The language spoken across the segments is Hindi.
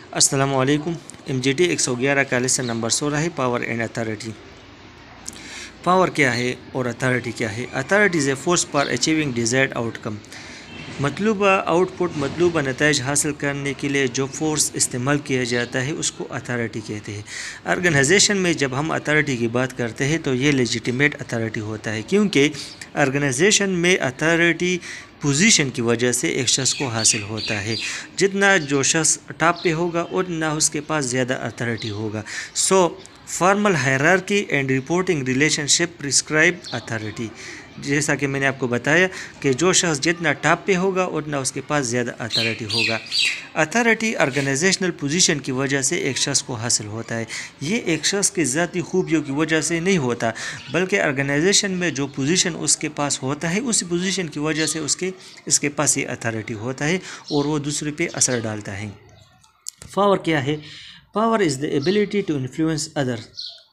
अस्सलामुअलैकुम। MGT 111 का लेसन नंबर 16 है, पावर एंड अथॉरिटी। पावर क्या है और अथॉरिटी क्या है? Authority is a force for achieving desired outcome. मतलूबा आउटपुट, मतलूबा नताइज हासिल करने के लिए जो फोर्स इस्तेमाल किया जाता है उसको अथॉरिटी कहते हैं। ऑर्गेनाइजेशन में जब हम अथॉरिटी की बात करते हैं तो ये लेजिटिमेट अथॉरिटी होता है, क्योंकि ऑर्गेनाइजेशन में अथॉरिटी पोजीशन की वजह से एक शख्स को हासिल होता है। जितना जो शख्स टॉप पे होगा उतना उसके पास ज़्यादा अथॉरिटी होगा। So formal hierarchy and reporting relationship prescribe authority. जैसा कि मैंने आपको बताया कि जो शख्स जितना टॉप पे होगा उतना उसके पास ज़्यादा अथॉरिटी होगा। अथॉरिटी ऑर्गेनाइजेशनल पोजीशन की वजह से एक शख्स को हासिल होता है। ये एक शख्स की ज़ाती खूबियों की वजह से नहीं होता, बल्कि ऑर्गेनाइजेशन में जो पोजीशन उसके पास होता है उसी पोजीशन की वजह से इसके पास ये अथॉरिटी होता है और वो दूसरे पे असर डालता है। पावर क्या है? Power is the ability to influence other.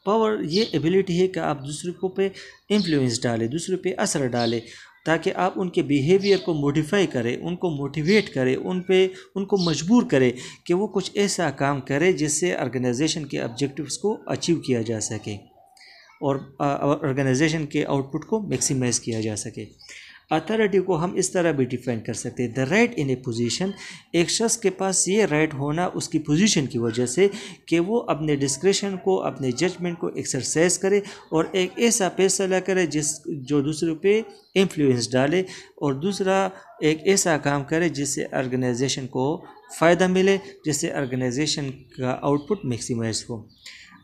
Power ये एबिलिटी है कि आप दूसरे को पे इन्फ्लुएंस डालें, दूसरे पे असर डालें, ताकि आप उनके बिहेवियर को मॉडिफाई करें, उनको मोटिवेट करें, उनको मजबूर करें कि वो कुछ ऐसा काम करें जिससे ऑर्गेनाइजेशन के ऑब्जेक्टिव्स को अचीव किया जा सके और ऑर्गेनाइजेशन के आउटपुट को मैक्सिमाइज़ किया जा सके। अथॉरिटी को हम इस तरह भी डिफाइन कर सकते हैं, the right in A position. एक शख्स के पास ये राइट होना उसकी पोजीशन की वजह से कि वो अपने डिस्क्रिशन को, अपने जजमेंट को एक्सरसाइज करे और एक ऐसा फैसला करे जो दूसरों पे इन्फ्लुएंस डाले, और दूसरा एक ऐसा काम करे जिससे ऑर्गेनाइजेशन को फ़ायदा मिले, जिससे ऑर्गेनाइजेशन का आउटपुट मैक्सिमाइज हो।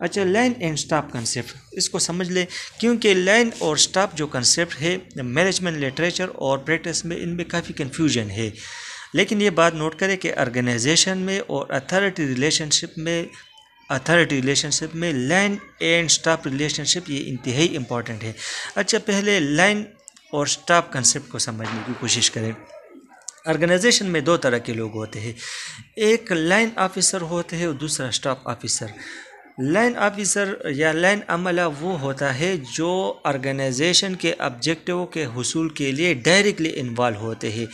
अच्छा, लाइन एंड स्टाफ कंसेप्ट, इसको समझ लें, क्योंकि लाइन और स्टाफ जो कंसेप्ट है मैनेजमेंट लिटरेचर और प्रैक्टिस में इनमें काफ़ी कन्फ्यूजन है। लेकिन ये बात नोट करें कि ऑर्गेनाइजेशन में और अथॉरिटी रिलेशनशिप में लाइन एंड स्टाफ रिलेशनशिप ये इंतहाई इम्पॉर्टेंट है। अच्छा, पहले लाइन और स्टाफ कंसेप्ट को समझने की कोशिश करें। ऑर्गेनाइजेशन में दो तरह के लोग होते हैं, एक लाइन ऑफिसर होते हैं और दूसरा स्टाफ ऑफिसर। लाइन ऑफिसर या लाइन अमला वो होता है जो ऑर्गेनाइजेशन के ऑब्जेक्टिव के हुसूल के लिए डायरेक्टली इन्वॉल्व होते हैं।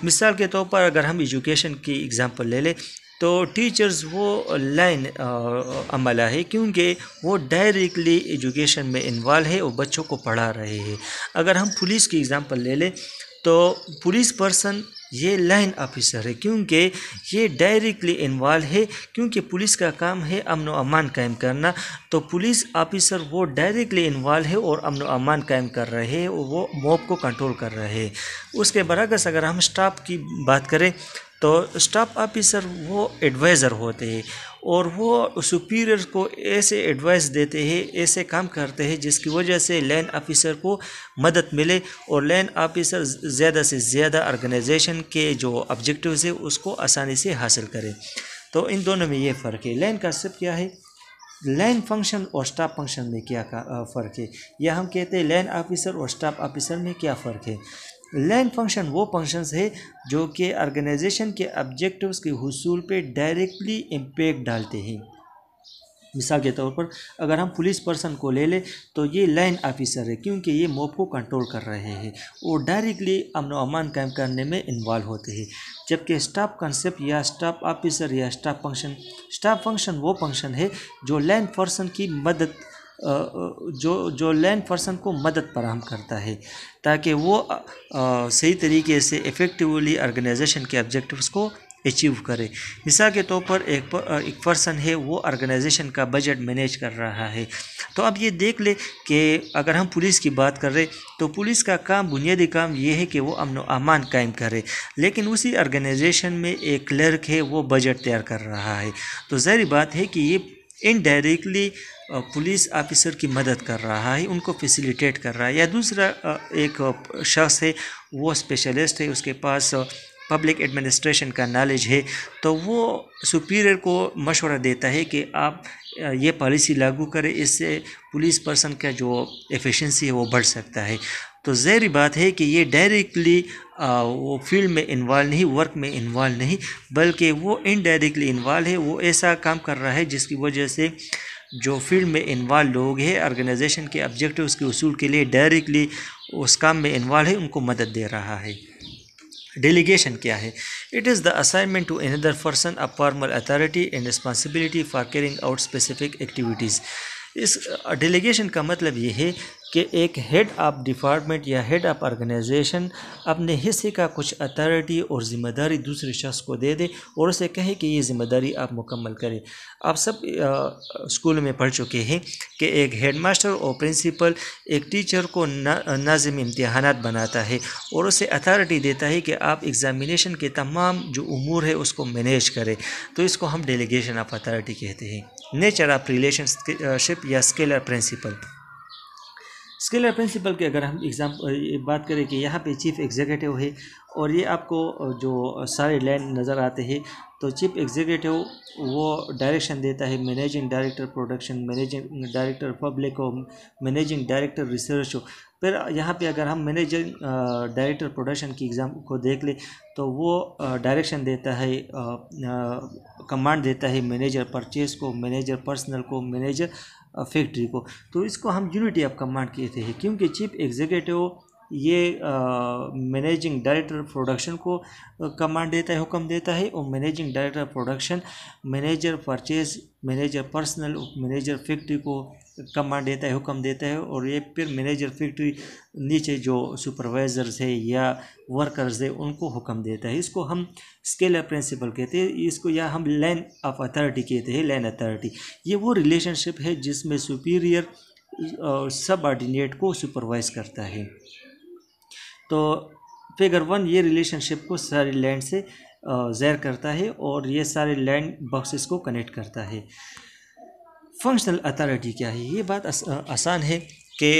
मिसाल के तौर पर अगर हम एजुकेशन की एग्जांपल ले लें तो टीचर्स वो लाइन अमला है, क्योंकि वो डायरेक्टली एजुकेशन में इन्वॉल्व है और बच्चों को पढ़ा रहे हैं। अगर हम पुलिस की एग्जांपल ले लें तो पुलिस पर्सन ये लाइन ऑफिसर है, क्योंकि ये डायरेक्टली इन्वॉल्व है, क्योंकि पुलिस का काम है अमन व अमान कायम करना। तो पुलिस ऑफिसर वो डायरेक्टली इन्वॉल्व है और अमन व अमान कायम कर रहे हैं, वो मॉब को कंट्रोल कर रहे हैं। उसके बरअक्स अगर हम स्टाफ की बात करें तो स्टाफ ऑफिसर वो एडवाइज़र होते हैं और वो सुपीरियर को ऐसे एडवाइस देते हैं, ऐसे काम करते हैं जिसकी वजह से लाइन ऑफिसर को मदद मिले और लाइन ऑफिसर ज़्यादा से ज़्यादा ऑर्गेनाइजेशन के जो ऑब्जेक्टिव्स है उसको आसानी से हासिल करें। तो इन दोनों में ये फ़र्क है। लाइन का सिर्फ क्या है, लाइन फंक्शन और स्टाफ फंक्शन में क्या फ़र्क है, या हम कहते हैं लाइन ऑफिसर और स्टाफ ऑफिसर में क्या फ़र्क है। लाइन फंक्शन वो फंक्शंस है जो कि ऑर्गेनाइजेशन के ऑब्जेक्टिव्स के हुसूल पे डायरेक्टली इम्पैक्ट डालते हैं। मिसाल के तौर पर अगर हम पुलिस पर्सन को ले लें तो ये लाइन ऑफिसर है, क्योंकि ये मॉब को कंट्रोल कर रहे हैं और डायरेक्टली अमन व अमान कायम करने में इन्वॉल्व होते हैं। जबकि स्टाफ कंसेप्ट या स्टाफ ऑफिसर या स्टाफ फंक्शन वो फंक्शन है जो लाइन पर्सन की मदद जो लाइन पर्सन को मदद फराहम करता है ताकि वो सही तरीके से इफ़ेक्टिवली ऑर्गेनाइजेशन के ऑब्जेक्टिव्स को अचीव करे। मिसाल के तौर पर एक पर्सन है वो ऑर्गेनाइजेशन का बजट मैनेज कर रहा है। तो अब ये देख ले कि अगर हम पुलिस की बात कर रहे तो पुलिस का काम, बुनियादी काम ये है कि वो अमन व अमान कायम करे, लेकिन उसी ऑर्गेनाइजेशन में एक क्लर्क है वो बजट तैयार कर रहा है। तो ज़ाहिर बात है कि ये इनडायरेक्टली पुलिस ऑफिसर की मदद कर रहा है, उनको फैसिलिटेट कर रहा है। या दूसरा एक शख्स है वो स्पेशलिस्ट है, उसके पास पब्लिक एडमिनिस्ट्रेशन का नॉलेज है, तो वो सुपीरियर को मशवरा देता है कि आप ये पॉलिसी लागू करें, इससे पुलिस पर्सन का जो एफिशिएंसी है वो बढ़ सकता है। तो ज़ाहिर बात है कि ये डायरेक्टली वो फील्ड में इन्वॉल्व नहीं, वर्क में इन्वॉल्व नहीं, बल्कि वो इनडायरेक्टली इन्वॉल्व है। वो ऐसा काम कर रहा है जिसकी वजह से जो फील्ड में इन्वॉल्व लोग हैं ऑर्गेनाइजेशन के ऑब्जेक्टिव्स के उसूल के लिए डायरेक्टली उस काम में इन्वॉल्व है, उनको मदद दे रहा है। डेलीगेशन क्या है? It is the assignment to another person a formal authority and responsibility for carrying out specific activities. इस डेलीगेशन का मतलब ये है कि एक हेड ऑफ डिपार्टमेंट या हेड ऑफ ऑर्गेनाइजेशन अपने हिस्से का कुछ अथॉरिटी और ज़िम्मेदारी दूसरे शख्स को दे दे और उसे कहे कि ये ज़िम्मेदारी आप मुकम्मल करें। आप सब स्कूल में पढ़ चुके हैं कि एक हेडमास्टर और प्रिंसिपल एक टीचर को नाज़िम इम्तिहानात बनाता है और उसे अथॉरिटी देता है कि आप एग्ज़ामिनेशन के तमाम जो उमूर है उसको मैनेज करें। तो इसको हम डेलीगेशन ऑफ अथॉरिटी कहते हैं। नेचर ऑफ रिलेशनशिप या स्केलर प्रिंसिपल। स्केलर प्रिंसिपल की अगर हम बात करें कि यहाँ पे चीफ एग्जीक्यूटिव है और ये आपको जो सारे लाइन नज़र आते हैं, तो चीफ एग्जीक्यूटिव वो डायरेक्शन देता है managing director production, managing director public और मैनेजिंग डायरेक्टर रिसर्च। फिर यहाँ पे अगर हम मैनेजिंग डायरेक्टर प्रोडक्शन की एग्ज़ाम को देख ले तो वो डायरेक्शन देता है, कमांड देता है मैनेजर परचेज़ को, मैनेजर पर्सनल को, मैनेजर फैक्ट्री को। तो इसको हम यूनिटी ऑफ कमांड कहते हैं क्योंकि चीफ एग्जीक्यूटिव ये मैनेजिंग डायरेक्टर प्रोडक्शन को कमांड देता है, हुक्म देता है, और managing director production manager purchase, manager personnel, manager factory को कमांड देता है, हुक्म देता है, और ये फिर मैनेजर फैक्ट्री नीचे जो सुपरवाइजर्स है या वर्कर्स है उनको हुक्म देता है। इसको हम स्केलर प्रिंसिपल कहते हैं, इसको या हम लाइन ऑफ अथॉरिटी कहते हैं। लाइन अथॉरिटी ये वो रिलेशनशिप है जिसमें सुपीरियर सबऑर्डिनेट को सुपरवाइज करता है। तो फिगर 1 ये रिलेशनशिप को सारी लैंड से ज़ाहिर करता है और ये सारे लैंड बॉक्सेस को कनेक्ट करता है। फंक्शनल अथॉरिटी क्या है? ये बात आसान है कि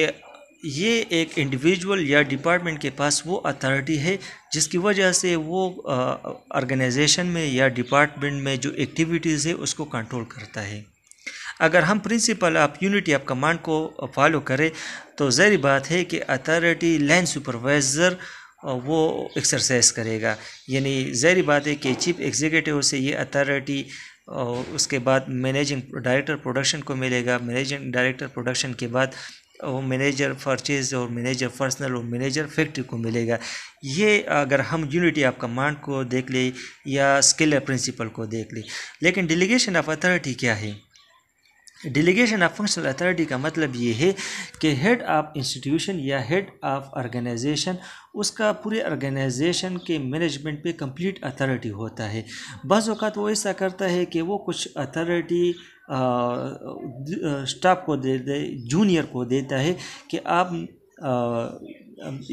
ये एक इंडिविजुअल या डिपार्टमेंट के पास वो अथॉरिटी है जिसकी वजह से वो ऑर्गेनाइजेशन में या डिपार्टमेंट में जो एक्टिविटीज़ है उसको कंट्रोल करता है। अगर हम principle of unity of command को फॉलो करें तो ज़ाहिर बात है कि अथॉरिटी लाइन सुपरवाइज़र वो एक्सरसाइज करेगा। यानी ज़ाहिर बात है कि चीफ एग्जीक्यूटिव से ये अथॉरिटी उसके बाद मैनेजिंग डायरेक्टर प्रोडक्शन को मिलेगा, मैनेजिंग डायरेक्टर प्रोडक्शन के बाद वो मैनेजर परचेज और मैनेजर पर्सनल और मैनेजर फैक्ट्री को मिलेगा। ये अगर हम यूनिटी ऑफ कमांड को देख ले या स्केलर प्रिंसिपल को देख ले। लेकिन डेलीगेशन ऑफ अथॉरिटी क्या है? डेलीगेशन ऑफ फंक्शनल अथॉरिटी का मतलब ये है कि हेड ऑफ इंस्टीट्यूशन या हेड ऑफ ऑर्गेनाइजेशन उसका पूरे ऑर्गेनाइजेशन के मैनेजमेंट पे कंप्लीट अथॉरिटी होता है। बाज़ औक़ात वो ऐसा करता है कि वो कुछ अथॉरिटी स्टाफ को दे दे, जूनियर को देता है कि आप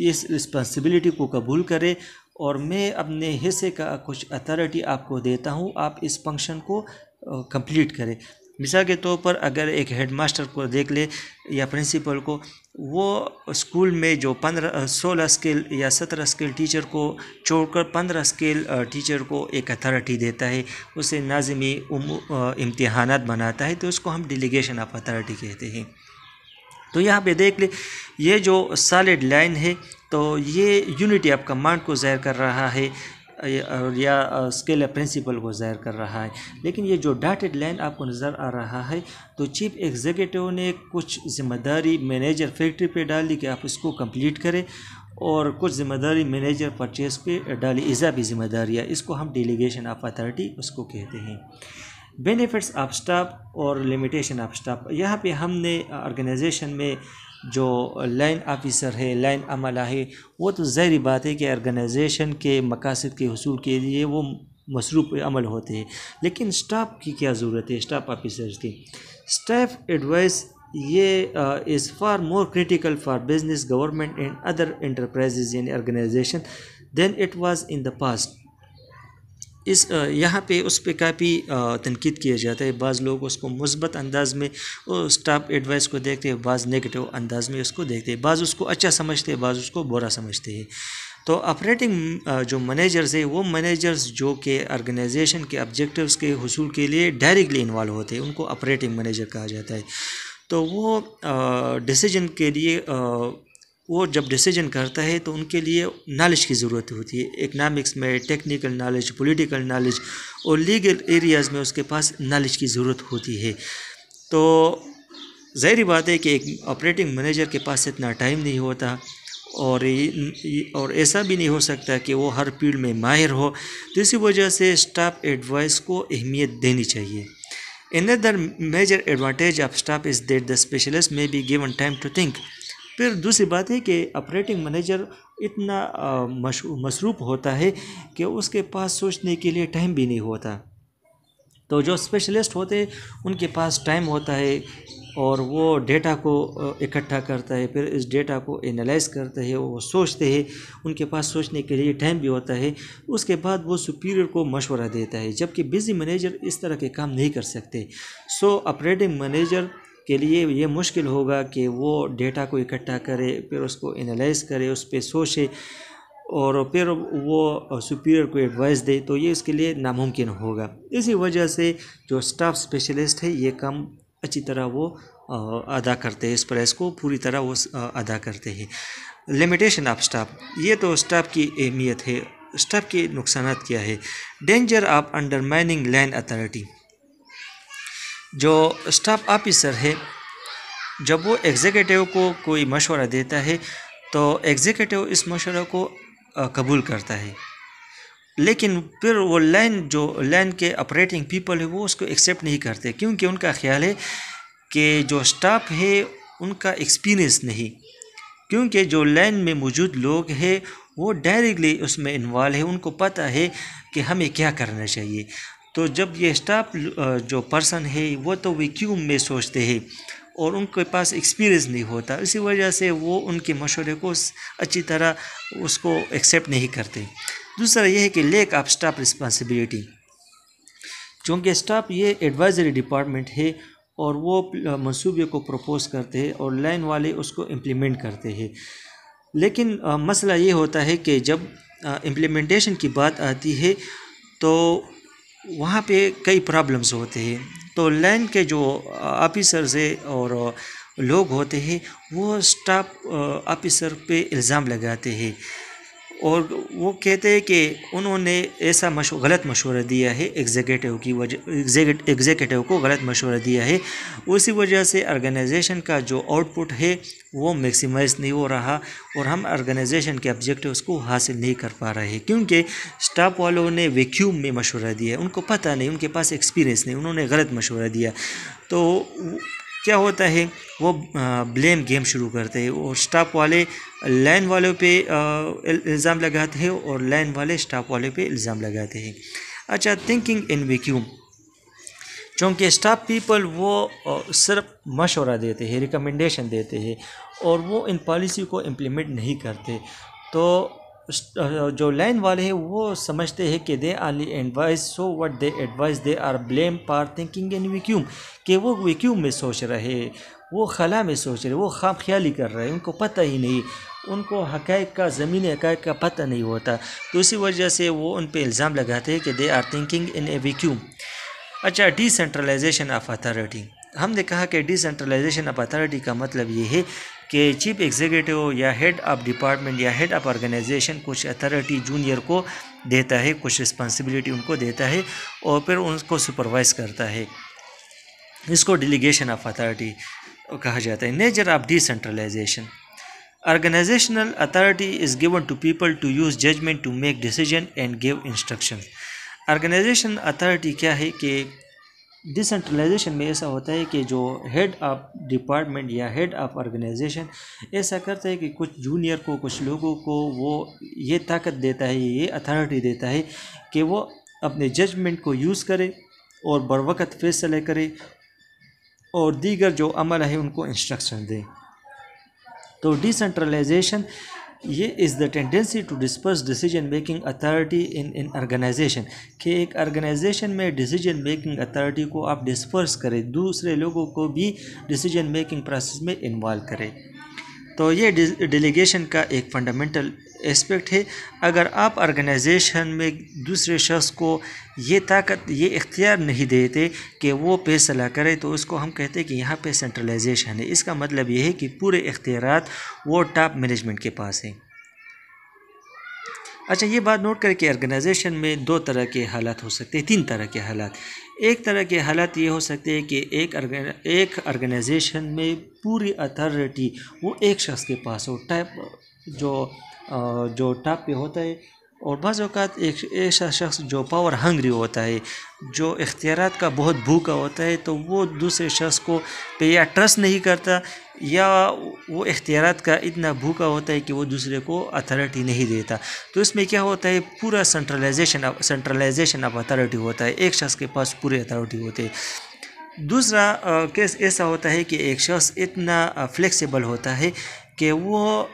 इस रिस्पॉन्सिबिलिटी को कबूल करें और मैं अपने हिस्से का कुछ अथॉरिटी आपको देता हूँ, आप इस फंक्शन को कंप्लीट करें। मिसाल के तौर पर अगर एक हेडमास्टर को देख ले या प्रिंसिपल को, वो स्कूल में जो 16 स्केल या 17 स्केल टीचर को छोड़कर 15 स्केल टीचर को एक अथॉरिटी देता है, उसे नाज़िमी इम्तिहानात बनाता है, तो उसको हम डेलीगेशन ऑफ अथॉरिटी कहते हैं। तो यहाँ पे देख ले ये जो सॉलिड लाइन है तो ये यूनिटी ऑफ कमांड को ज़ाहिर कर रहा है या स्केलर प्रिंसिपल को ज़ाहिर कर रहा है। लेकिन ये जो डॉटेड लाइन आपको नज़र आ रहा है तो चीफ एग्जीक्यूटिव ने कुछ ज़िम्मेदारी मैनेजर फैक्ट्री पे डाली कि आप इसको कंप्लीट करें और कुछ ज़िम्मेदारी मैनेजर परचेज पे डाली, इजाफी ज़िम्मेदारियाँ, इसको हम डेलीगेशन ऑफ अथॉरिटी उसको कहते हैं। बेनिफिट्स ऑफ स्टाफ और लिमिटेशन ऑफ स्टाफ। यहाँ पे हमने ऑर्गेनाइजेशन में जो लाइन ऑफिसर है, लाइन अमला है, वो तो ज़ाहिर बात है कि ऑर्गेनाइजेशन के मकासद के हुसूल के लिए वो मसरूफ़ अमल होते हैं। लेकिन स्टाफ की क्या ज़रूरत है? स्टाफ ऑफिसर्स की स्टाफ एडवाइस ये is far more critical for business, government and other enterprises in organization than it was in the past. इस यहाँ पे उस पर काफ़ी तनकीद किया जाता है। बाज़ लोग उसको मुस्बत अंदाज में स्टाफ एडवाइस को देखते हैं, बाज़ नेगेटिव अंदाज में उसको देखते हैं, बाज़ उसको अच्छा समझते हैं, बाज़ उसको बुरा समझते हैं। तो ऑपरेटिंग जो मैनेजर्स है वो मैनेजर्स जो कि ऑर्गेनाइजेशन के ऑब्जेक्टिव्स के हुसूल के लिए डायरेक्टली इन्वॉल्व होते हैं, उनको ऑपरेटिंग मैनेजर कहा जाता है। तो वो डिसीजन के लिए वो जब डिसीजन करता है तो उनके लिए नॉलेज की ज़रूरत होती है, इकनॉमिक्स में टेक्निकल नॉलेज, पॉलिटिकल नॉलेज और लीगल एरियाज़ में उसके पास नॉलेज की ज़रूरत होती है। तो ज़ाहिर बात है कि एक ऑपरेटिंग मैनेजर के पास इतना टाइम नहीं होता और ऐसा भी नहीं हो सकता कि वो हर फील्ड में माहिर हो। तो इसी वजह से स्टाफ एडवाइस को अहमियत देनी चाहिए। Another major advantage of staff is that the specialist may be given time to think। फिर दूसरी बात है कि ऑपरेटिंग मैनेजर इतना मसरूफ़ होता है कि उसके पास सोचने के लिए टाइम भी नहीं होता। तो जो स्पेशलिस्ट होते हैं उनके पास टाइम होता है और वो डेटा को इकट्ठा करता है, फिर इस डेटा को एनालाइज करता है, वो सोचते हैं, उनके पास सोचने के लिए टाइम भी होता है। उसके बाद वो सुपीरियर को मशवरा देता है, जबकि बिजी मैनेजर इस तरह के काम नहीं कर सकते। सो ऑपरेटिंग मैनेजर के लिए ये मुश्किल होगा कि वो डेटा को इकट्ठा करे, फिर उसको एनालाइज करे, उस पर सोचे और फिर वो सुपीरियर को एडवाइस दे, तो ये इसके लिए नामुमकिन होगा। इसी वजह से जो स्टाफ स्पेशलिस्ट है ये काम अच्छी तरह वो अदा करते हैं, इस प्राइस को पूरी तरह वो अदा करते हैं। लिमिटेशन ऑफ स्टाफ, ये तो स्टाफ की अहमियत है। स्टाफ के नुकसान क्या है? Danger of undermining land authority. जो स्टाफ ऑफिसर है जब वो एग्जीक्यूटिव को कोई मशवरा देता है तो एग्जीक्यूटिव इस मशवरे को कबूल करता है, लेकिन फिर वो लैंड के ऑपरेटिंग पीपल है वो उसको एक्सेप्ट नहीं करते, क्योंकि उनका ख्याल है कि जो स्टाफ है उनका एक्सपीरियंस नहीं, क्योंकि जो लैंड में मौजूद लोग हैं वो डायरेक्टली उसमें इन्वॉल्व है, उनको पता है कि हमें क्या करना चाहिए। तो जब ये स्टाफ जो पर्सन है वो तो वैक्यूम में सोचते हैं और उनके पास एक्सपीरियंस नहीं होता, इसी वजह से वो उनके मशवरे को अच्छी तरह उसको एक्सेप्ट नहीं करते। दूसरा यह है कि लेक ऑफ स्टाफ रिस्पॉन्सिबिलिटी, चूँकि स्टाफ ये एडवाइजरी डिपार्टमेंट है और वो मंसूबे को प्रपोज करते हैं और लाइन वाले उसको इम्प्लीमेंट करते हैं, लेकिन मसला ये होता है कि जब इम्प्लीमेंटेशन की बात आती है तो वहाँ पे कई प्रॉब्लम्स होते हैं। तो लाइन के जो ऑफिसर्स है और लोग होते हैं वो स्टाफ ऑफिसर पे इल्ज़ाम लगाते हैं और वो कहते हैं कि उन्होंने ऐसा गलत मशवरा दिया है, एग्जीक्यूटिव को गलत मशवरा दिया है, उसी वजह से ऑर्गेनाइजेशन का जो आउटपुट है वो मैक्सिमाइज नहीं हो रहा और हम ऑर्गेनाइजेशन के ऑब्जेक्टिव्स को हासिल नहीं कर पा रहे हैं, क्योंकि स्टाफ वालों ने वैक्यूम में मशवरा दिया, उनको पता नहीं, उनके पास एक्सपीरियंस नहीं, उन्होंने गलत मशवरा दिया। तो क्या होता है वो ब्लेम गेम शुरू करते हैं और स्टाफ वाले लाइन वालों पे इल्ज़ाम लगाते हैं और लाइन वाले स्टाफ वाले पे इल्ज़ाम लगाते हैं। अच्छा, थिंकिंग इन वैक्यूम, चूँकि स्टाफ पीपल वो सिर्फ मशवरा देते हैं, रिकमेंडेशन देते हैं और वो इन पॉलिसी को इम्प्लीमेंट नहीं करते, तो जो लाइन वाले हैं वो समझते हैं कि they only advice, so what they advice they are blame for thinking in vacuum, कि वो वैक्यूम में सोच रहे, वो खला में सोच रहे, वो खाम ख्याली कर रहे हैं, उनको पता ही नहीं, उनको हक़ाइक़ का, ज़मीनी हक़ाइक़ का पता नहीं होता, तो इसी वजह से वो उन पे इल्ज़ाम लगाते हैं कि they are thinking in a vacuum. अच्छा, डिसेंट्रलाइजेशन ऑफ अथॉरिटी, हमने कहा कि डिसेंट्रलाइजेशन ऑफ अथॉरिटी का मतलब ये है कि चीफ एग्जीक्यूटिव या हेड ऑफ़ डिपार्टमेंट या हेड ऑफ़ ऑर्गेनाइजेशन कुछ अथॉरिटी जूनियर को देता है, कुछ रिस्पॉन्सिबिलिटी उनको देता है और फिर उनको सुपरवाइज़ करता है, इसको डेलीगेशन ऑफ अथॉरिटी कहा जाता है। Nature of decentralization, organizational authority is given to people to use judgement to make decision and give instruction. Organization authority क्या है कि डिसेंट्रलाइजेशन में ऐसा होता है कि जो हेड ऑफ डिपार्टमेंट या हेड ऑफ ऑर्गेनाइजेशन ऐसा करता है कि कुछ जूनियर को, कुछ लोगों को वो ये ताकत देता है, ये अथॉरिटी देता है कि वो अपने जजमेंट को यूज़ करे और बरवक़्त फैसले करे और दीगर जो अमल है उनको इंस्ट्रक्शन दें। तो डिसेंट्रलाइजेशन ये is the tendency to disperse decision making authority in organization, कि एक ऑर्गेनाइजेशन में डिसीजन मेकिंग अथॉरिटी को आप डिस्पर्स करें, दूसरे लोगों को भी डिसीजन मेकिंग प्रोसेस में इन्वॉल्व करें। तो ये डेलीगेशन का एक फंडामेंटल एस्पेक्ट है। अगर आप ऑर्गेनाइजेशन में दूसरे शख्स को ये ताकत, ये इख्तियार नहीं देते कि वो फैसला करे, तो उसको हम कहते हैं कि यहाँ पे सेंट्रलाइजेशन है। इसका मतलब ये है कि पूरे इख्तियारात वो टॉप मैनेजमेंट के पास हैं। अच्छा, ये बात नोट करें कि ऑर्गेनाइजेशन में दो तरह के हालात हो सकते हैं, तीन तरह के हालात। एक तरह के हालात ये हो सकते हैं कि एक ऑर्गेनाइजेशन में पूरी अथॉरिटी वो एक शख्स के पास हो, जो टॉप पे होता है, और बाज़ औक़ात एक ऐसा शख्स जो पावर हंग्री होता है, जो इख्तियारात का बहुत भूखा होता है, तो वो दूसरे शख्स को पे या ट्रस्ट नहीं करता, या वो इख्तियारात का इतना भूखा होता है कि वो दूसरे को अथॉरिटी नहीं देता। तो इसमें क्या होता है, पूरा सेंट्रलाइजेशन ऑफ अथॉरिटी होता है, एक शख्स के पास पूरी अथॉरिटी होती है। दूसरा केस ऐसा होता है कि एक शख्स इतना फ्लेक्सिबल होता है कि वो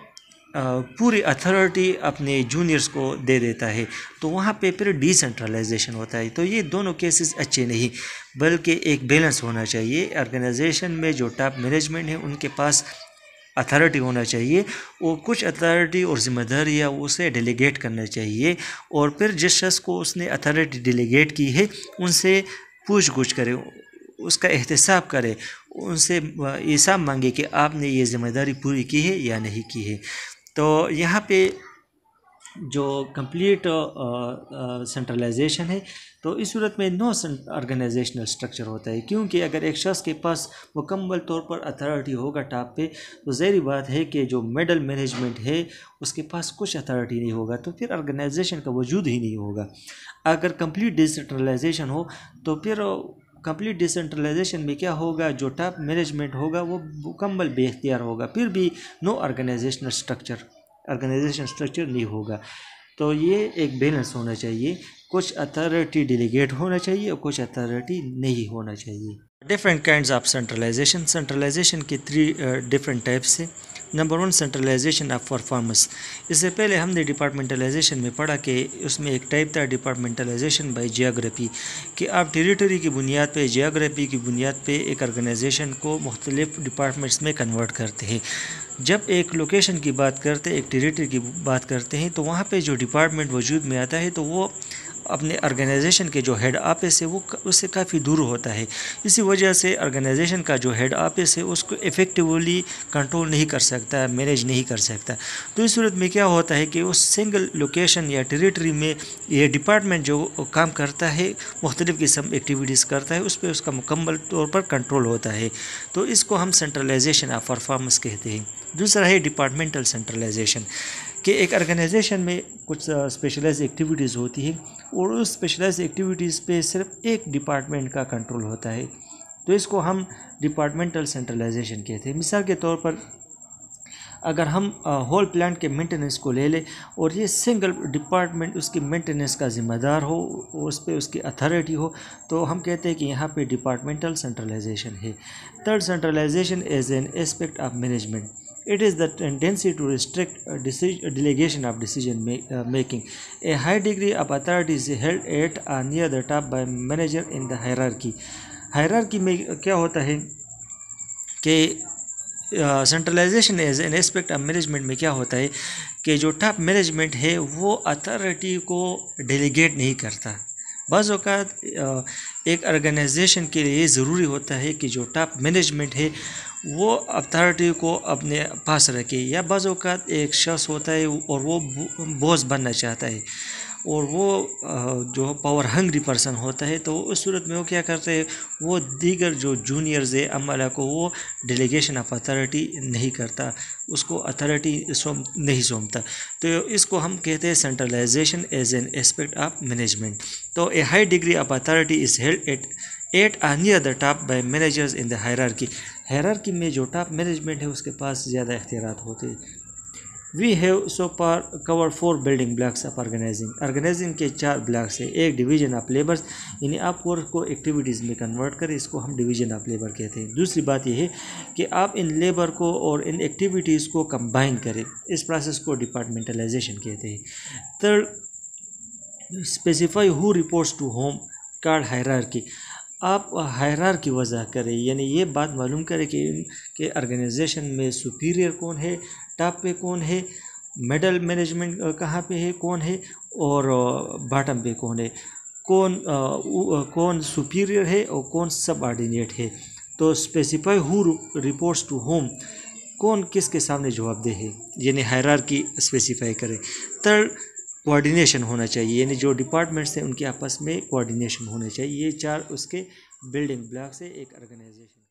पूरी अथॉरिटी अपने जूनियर्स को दे देता है, तो वहाँ पे फिर डिसेंट्रलाइजेशन होता है। तो ये दोनों केसेस अच्छे नहीं, बल्कि एक बैलेंस होना चाहिए। ऑर्गेनाइजेशन में जो टॉप मैनेजमेंट है उनके पास अथॉरिटी होना चाहिए, और कुछ अथॉरिटी और ज़िम्मेदारियाँ उसे डेलीगेट करना चाहिए, और फिर जिस शख्स को उसने अथॉरिटी डेलीगेट की है उनसे पूछ गुछ करे, उसका एहतसाब करे, उनसे हिसाब मांगे कि आपने ये ज़िम्मेदारी पूरी की है या नहीं की है। तो यहाँ पे जो कंप्लीट सेंट्रलाइजेशन है, तो इस सूरत में नो ऑर्गेनाइजेशनल स्ट्रक्चर होता है, क्योंकि अगर एक शख्स के पास मुकम्मल तौर पर अथॉरिटी होगा टॉप पे, तो ज़ाहिर बात है कि जो मिडल मैनेजमेंट है उसके पास कुछ अथॉरिटी नहीं होगा, तो फिर ऑर्गेनाइजेशन का वजूद ही नहीं होगा। अगर कंप्लीट डिसेंट्रलाइजेशन हो, तो फिर कंप्लीट डिसेंट्रलाइजेशन में क्या होगा, जो टॉप मैनेजमेंट होगा वो मुकम्मल बेख्तियार होगा, फिर भी नो ऑर्गेनाइजेशन स्ट्रक्चर नहीं होगा। तो ये एक बैलेंस होना चाहिए, कुछ अथॉरिटी डेलीगेट होना चाहिए और कुछ अथॉरिटी नहीं होना चाहिए। डिफरेंट काइंड्स ऑफ सेंट्रलाइजेशन के 3 डिफरेंट टाइप्स है। Number 1, centralization of performance. इससे पहले हमने डिपार्टमेंटलाइजेशन में पढ़ा कि उसमें एक टाइप था डिपार्टमेंटलाइजेशन बाय जियोग्राफी, कि आप टेरिटरी की बुनियाद पे, जियोग्राफी की बुनियाद पे एक ऑर्गेनाइजेशन को मुख्तलिफ डिपार्टमेंट्स में कन्वर्ट करते हैं। जब एक लोकेशन की बात करते हैं, एक टेरिटरी की बात करते हैं, तो वहाँ पे जो डिपार्टमेंट वजूद में आता है, तो वो अपने ऑर्गेनाइजेशन के जो हेड ऑफिस है वो उससे काफ़ी दूर होता है। इसी वजह से ऑर्गेनाइजेशन का जो हेड ऑफिस है उसको इफ़ेक्टिवली कंट्रोल नहीं कर सकता, मैनेज नहीं कर सकता। तो इस सूरत में क्या होता है कि उस सिंगल लोकेशन या टेरिटरी में ये डिपार्टमेंट जो काम करता है, मुख्तलिफ़ किस्म एक्टिविटीज़ करता है, उस पर उसका मुकम्मल तौर पर कंट्रोल होता है। तो इसको हम सेंट्रलाइजेशन ऑफ परफॉर्मेंस कहते हैं। दूसरा है डिपार्टमेंटल सेंट्रलाइजेशन, कि एक ऑर्गेनाइजेशन में कुछ स्पेशलाइज एक्टिविटीज़ होती है, और उस स्पेशलाइज एक्टिविटीज़ पे सिर्फ एक डिपार्टमेंट का कंट्रोल होता है, तो इसको हम डिपार्टमेंटल सेंट्रलाइजेशन कहते हैं। मिसाल के तौर पर अगर हम होल प्लांट के मेंटेनेंस को ले लें, और ये सिंगल डिपार्टमेंट उसकी मेंटेनेंस का ज़िम्मेदार हो, उस पर उसकी अथॉरिटी हो, तो हम कहते हैं कि यहाँ पे डिपार्टमेंटल सेंट्रलाइजेशन है। Third, centralization as an aspect of management. It is the tendency to restrict delegation of decision making. A high degree of authority is held at or near the top by manager in the hierarchy. Hierarchy में क्या होता है कि centralization as an aspect of management में क्या होता है कि जो टॉप मैनेजमेंट है वो अथॉरिटी को डेलीगेट नहीं करता। बाज़ औक़ात एक ऑर्गेनाइजेशन के लिए ज़रूरी होता है कि जो टॉप मैनेजमेंट है वो अथॉरिटी को अपने पास रखे, या बाज़ औक़ात एक शख्स होता है और वो बॉस बनना चाहता है, और वो जो पावर हंग्री पर्सन होता है, तो उस सूरत में वो क्या करते हैं, वो दीगर जो जूनियर्स है अमला को वो डेलीगेशन ऑफ अथॉरिटी नहीं करता, उसको अथॉरिटी नहीं सौंपता। तो इसको हम कहते हैं centralisation as an aspect of management. तो ए high degree of authority is held at or near the top by managers in the hierarchy. Hierarchy में जो टॉप मैनेजमेंट है उसके पास ज़्यादा इख्तियारात होते हैं। We have so far cover 4 building blocks of organizing के 4 ब्लॉक्स है। एक डिवीजन ऑफ लेबर्स, यानी आप वर्क को एक्टिविटीज़ में कन्वर्ट करें, इसको हम डिवीजन ऑफ लेबर कहते हैं। दूसरी बात यह है कि आप इन लेबर को और इन एक्टिविटीज़ को कंबाइन करें, इस प्रोसेस को डिपार्टमेंटलाइजेशन कहते हैं। Third, specify who reports to whom, card hierarchy. आप हायरार्की वज़ा करें, यानी ये बात मालूम करें कि ऑर्गेनाइजेशन में सुपीरियर कौन है, टॉप पे कौन है, मिडल मैनेजमेंट कहाँ पे है, कौन है, और बॉटम पे कौन है, कौन सुपीरियर है और कौन सबऑर्डिनेट है। तो specify who reports to whom, कौन किसके सामने जवाबदेह है, यानी हायरार्की स्पेसिफाई करें। थर्ड, कोऑर्डिनेशन होना चाहिए, यानी जो डिपार्टमेंट्स हैं उनके आपस में कोऑर्डिनेशन होना चाहिए। ये 4 उसके बिल्डिंग ब्लॉक्स है एक ऑर्गेनाइजेशन।